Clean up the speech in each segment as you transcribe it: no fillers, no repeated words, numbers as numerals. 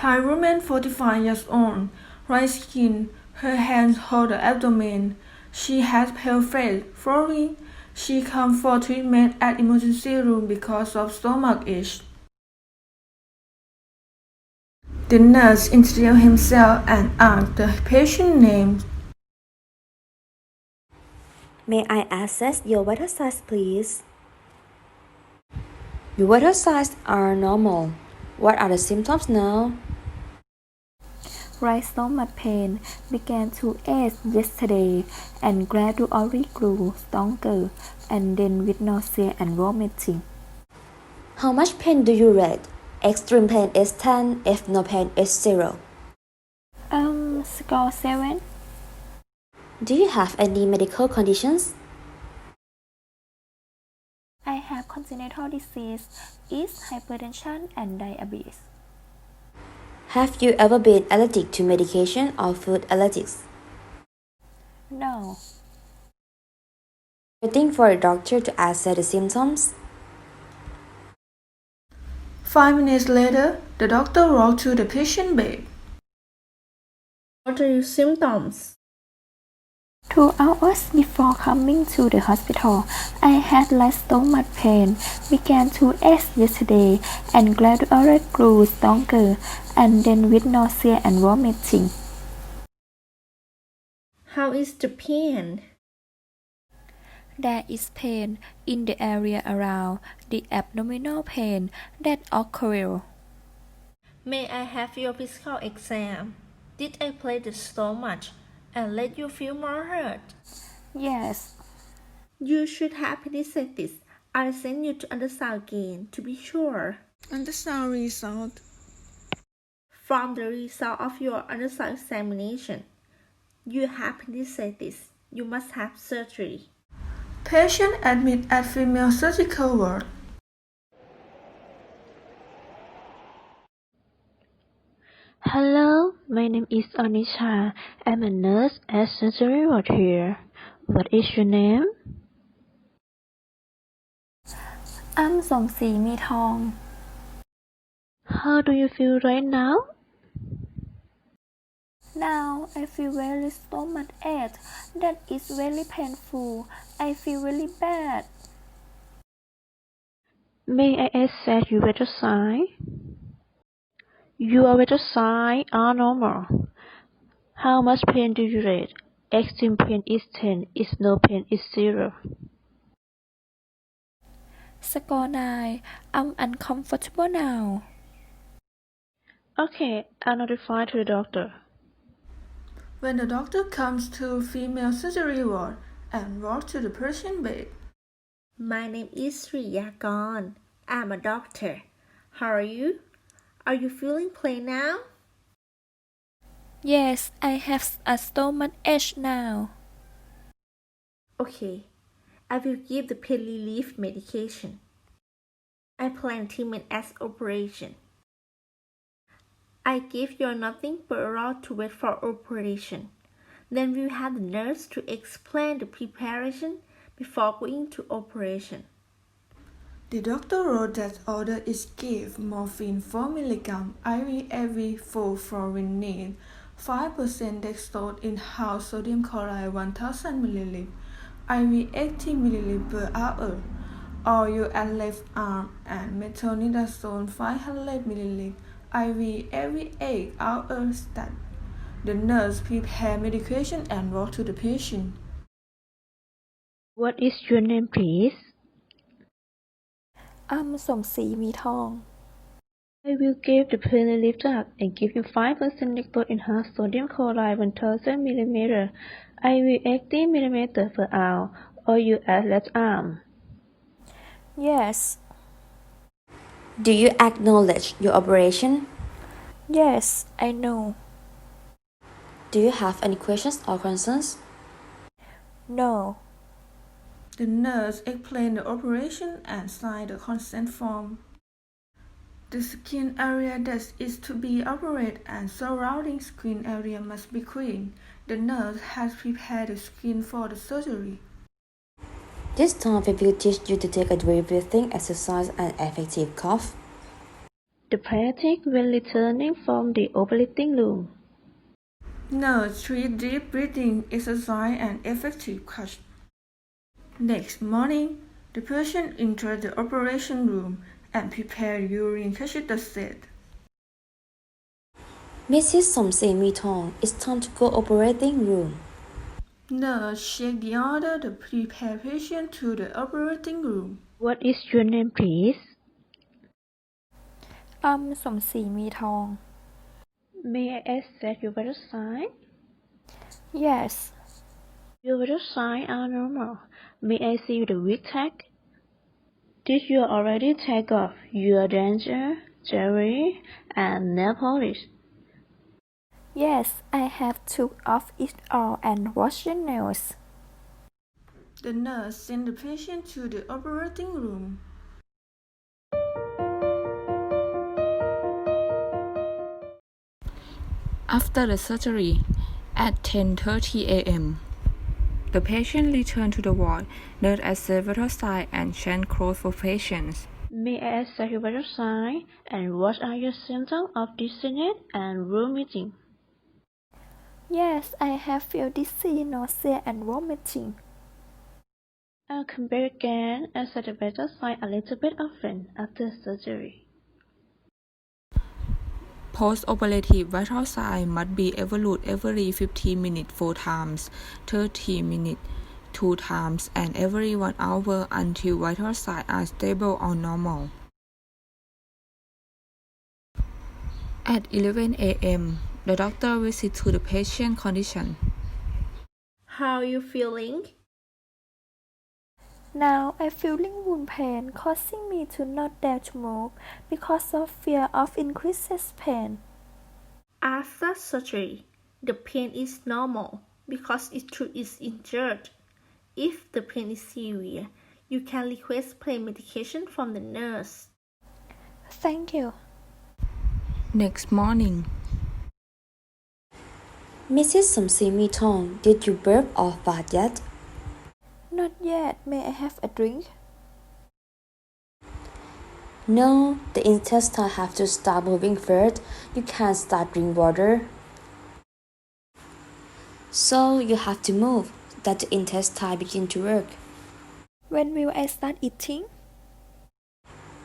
Thai woman 45 years old, light skin, her hands hold the abdomen. She has pale face, flowing. She comes for treatment at emergency room because of stomach ache. The nurse introduced himself and asked the patient name. May I access your vital signs, please? Your vital signs are normal. What are the symptoms now? Right stomach pain began to ease yesterday and gradually grew stronger, and then with nausea and vomiting. How much pain do you rate? Extreme pain is 10, if no pain is 0. Score 7. Do you have any medical conditions? I have congenital disease, is hypertension and diabetes. Have you ever been allergic to medication or food allergies? No. Waiting for a doctor to assess the symptoms? 5 minutes later, the doctor walked to the patient bed. What are your symptoms? 2 hours before coming to the hospital, I had light stomach pain, began to ache yesterday, and gradually grew stronger, and then with nausea and vomiting. How is the pain? There is pain in the area around the abdominal pain that occurs. May I have your physical exam? Did I play the stomach and let you feel more hurt? Yes. You should have appendicitis. I'll send you to ultrasound again to be sure. Ultrasound result. From the result of your ultrasound examination, you have appendicitis. You must have surgery. Patient admitted at female surgical ward. Hello, my name is Anisha. I'm a nurse at surgery ward here. What is your name? สมศรีมีทอง How do you feel right now? Now I feel very stomach ache. That is very painful. I feel very bad. May I assess your vital sign? Your vital signs are normal. How much pain do you rate? Extreme pain is 10, if no pain is 0. Score 9. I'm uncomfortable now. Okay, I'll notify to the doctor. When the doctor comes to female surgery ward and walks to the patient bed. My name is Sri Yakon. I'm a doctor. How are you? Are you feeling pain now? Yes, I have a stomach ache now. Okay, I will give the pain relief medication. I plan treatment as operation. I give you nothing but a rod to wait for operation. Then we'll have the nurse to explain the preparation before going to operation. The doctor wrote that order is give morphine 4 mg IV every 4 fluorinate, 5% dextrose in house sodium chloride 1000 ml, IV 80 ml per hour, oil at left arm and metronidazole 500 ml, IV every 8 hours. That the nurse prepared medication and walked to the patient. What is your name, please? สมศรีมีทอง I will give the pain relief drug and give you 5% dextrose enhanced sodium chloride 1000 ml, IV 80 ml per hour, or you at left arm. Yes. Do you acknowledge your operation? Yes, I know. Do you have any questions or concerns? No. The nurse explained the operation and signed the consent form. The skin area that is to be operated and surrounding skin area must be clean. The nurse has prepared the skin for the surgery. This time we will teach you to take a deep breathing exercise and effective cough. the patient when returning from the operating room? Nurse, 3 deep breathing exercise and effective cut. Next morning, the patient entered the operation room and prepared urine catheter set. Mrs. Somsemitong, it's time to go operating room. Nurse, check the order to prepare patient to the operating room. What is your name, please? สมศรีมีทอง May I ask that your vital sign? Yes Your vital signs are normal. May I see the wig tag? Did you already take off your danger, jewelry, and nail polish? Yes I have took off it all and washed your nails The nurse sent the patient to the operating room. After the surgery, at 10:30 a.m., the patient returned to the ward. Nurse assessed vital signs and changed clothes for patients. May I ask that your vital sign and what are your symptoms of dizziness and vomiting? Yes I have feel dizzy nausea and vomiting I'll come back again and set the vital sign a little bit often after surgery. Post-operative vital signs must be evaluated every 15 minutes 4 times, 30 minutes 2 times, and every 1 hour until vital signs are stable or normal. At 11 a.m., the doctor visits to the patient's condition. How are you feeling? Now I feeling wound pain causing me to not dare to move because of fear of increases pain. After surgery, the pain is normal because its tooth is injured. If the pain is severe, you can request pain medication from the nurse. Thank you. Next morning, Mrs. Somsemitong, did you burp or fart yet? Not yet. May I have a drink? No, the intestine have to start moving first. You can't start drink water. So you have to move, that the intestine begin to work. When will I start eating?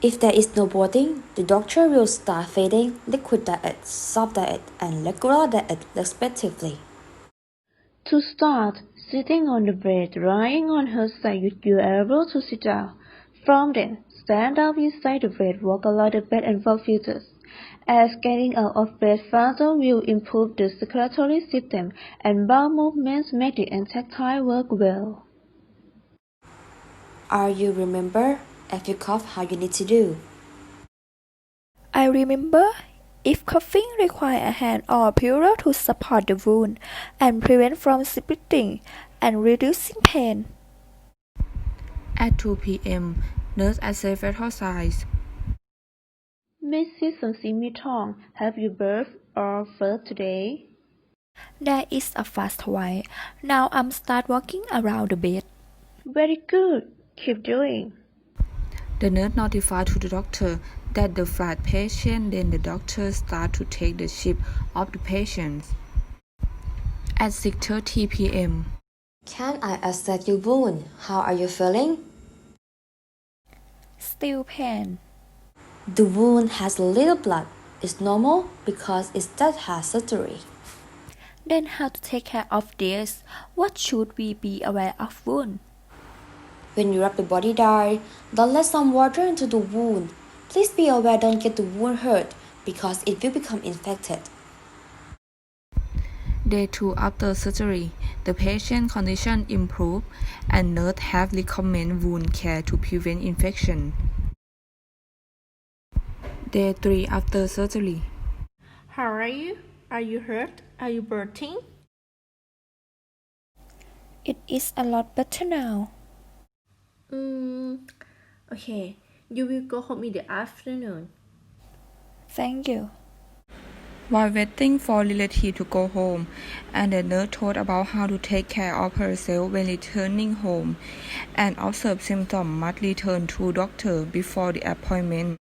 If there is no bloating, the doctor will start feeding liquid diet, soft diet, and regular diet respectively. To start, sitting on the bed, lying on her side with your elbow to sit down. From then, stand up inside the bed, walk along the bed and walk filters. As getting out of bed faster will improve the circulatory system and bowel movements make the intestine work well. Are you remember? If you cough, how you need to do? I remember. If coughing, require a hand or a pillow to support the wound and prevent from splitting and reducing pain. at 2 p.m., nurse assessed vital signs. Mrs. Somsemitong, have you birthed or fed today? That is a fast way. Now I'm start walking around the bed. Very good. Keep doing. The nurse notified to the doctor that the flat patient, then the doctor start to take the chip of the patients. At 6:30 p.m. Can I assess your wound? How are you feeling? Still pain. The wound has a little blood. It's normal because it's that has surgery. Then how to take care of this? What should we be aware of wound? When you rub the body dry, don't let some water into the wound. Please be aware don't get the wound hurt because it will become infected. Day 2 after surgery, the patient condition improved and nurse have recommended wound care to prevent infection. Day 3 after surgery. How are you? Are you hurt? Are you burning? It is a lot better now. Okay. You will go home in the afternoon. Thank you. While waiting for relative to go home, and the nurse told about how to take care of herself when returning home, and observed symptoms must return to doctor before the appointment.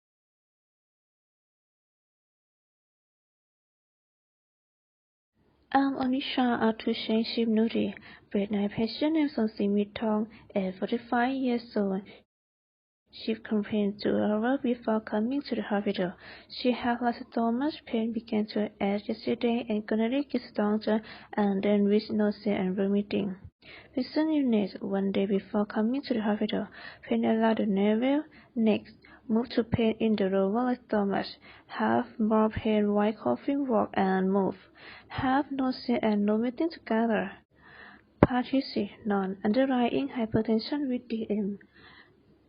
I'm Onisha, outpatient shift nurse. Grade 9 patient named Sonsi Mitong, age 45 years old. She complained 2 hours before coming to the hospital. She had lost stomach pain, began to ache yesterday and couldn't get stronger, and then with nausea and vomiting. Recent illness 1 day before coming to the hospital. Pain around the navel, neck, moved to pain in the lower stomach. Have more pain while coughing, walk and move. Have nausea and vomiting together. Pathology: none. Underlying hypertension with DM.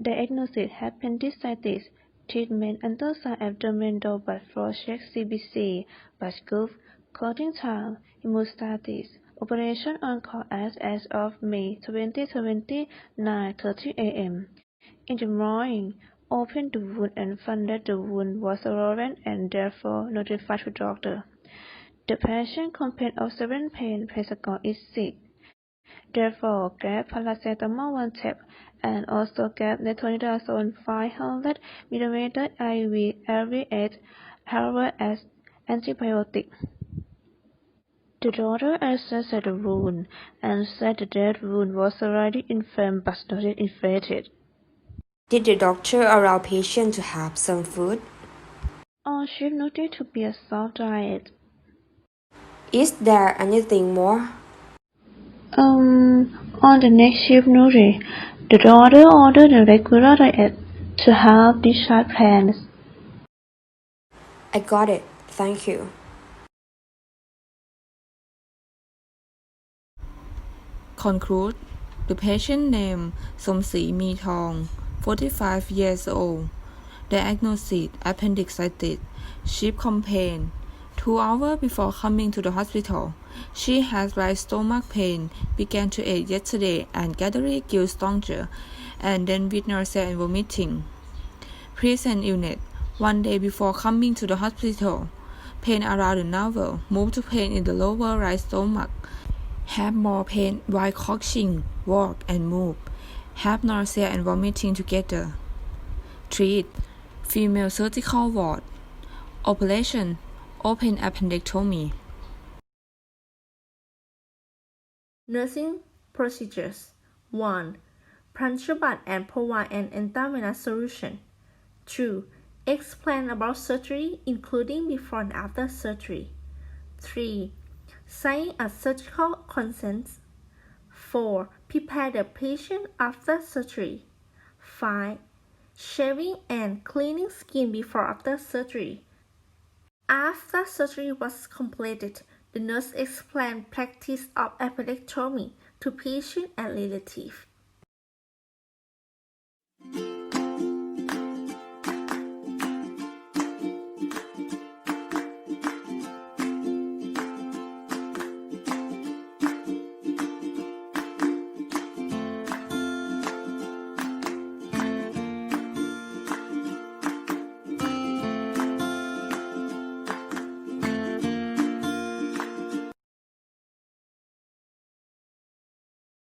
Diagnosis: appendicitis. Treatment: ultrasound abdominal blood flow check (CBC), blood group, clotting time, hemostasis. Operation on call as of May 2020, 9:30 a.m. In the morning, opened the wound and found that the wound was swollen and therefore notified the doctor. The patient complained of severe pain. Patient is sick. Therefore, gave paracetamol 1 tab and also gave metronidazole 500 ml IV every 8 hours as antibiotic. The doctor assessed the wound and said the dead wound was already inflamed but not yet infected. Did the doctor allow patient to have some food? All shift noted to be a soft diet. Is there anything more? On the next shift noted, the doctor ordered a regular diet to help discharge pains. I got it. Thank you. Conclude. The patient name Somsi Mitong, 45 years old. Diagnosis: appendicitis. She complained 2 hours before coming to the hospital. She has right stomach pain, began to ache yesterday and gradually grew stronger, and then with nausea and vomiting. Present illness 1 day before coming to the hospital. Pain around the navel, moved to pain in the lower right stomach. Have more pain while coughing, walk and move. Have nausea and vomiting together. Treat: female surgical ward. Operation: open appendectomy. Nursing procedures. 1. Puncture blood and provide an intravenous solution. 2. Explain about surgery, including before and after surgery. 3. Sign a surgical consent. 4. Prepare the patient after surgery. 5. Shaving and cleaning skin before after surgery. After surgery was completed, the nurse explained practice of appendectomy to patient and relative.